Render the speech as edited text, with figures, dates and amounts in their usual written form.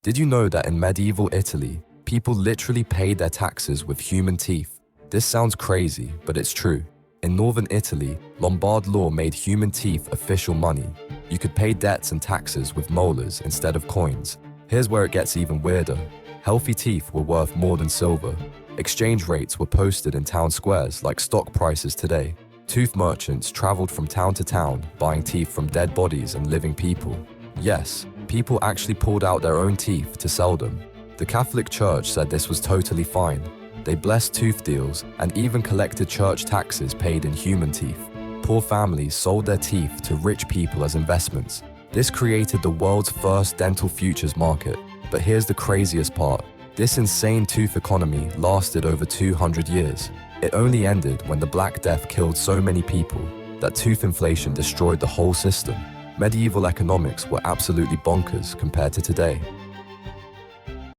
Did you know that in medieval Italy, people literally paid their taxes with human teeth? This sounds crazy, but it's true. In northern Italy, Lombard law made human teeth official money. You could pay debts and taxes with molars instead of coins. Here's where it gets even weirder. Healthy teeth were worth more than silver. Exchange rates were posted in town squares like stock prices today. Tooth merchants traveled from town to town, buying teeth from dead bodies and living people. Yes, people actually pulled out their own teeth to sell them. The Catholic Church said this was totally fine. They blessed tooth deals and even collected church taxes paid in human teeth. Poor families sold their teeth to rich people as investments. This created the world's first dental futures market. But here's the craziest part. This insane tooth economy lasted over 200 years. It only ended when the Black Death killed so many people that tooth inflation destroyed the whole system. Medieval economics were absolutely bonkers compared to today.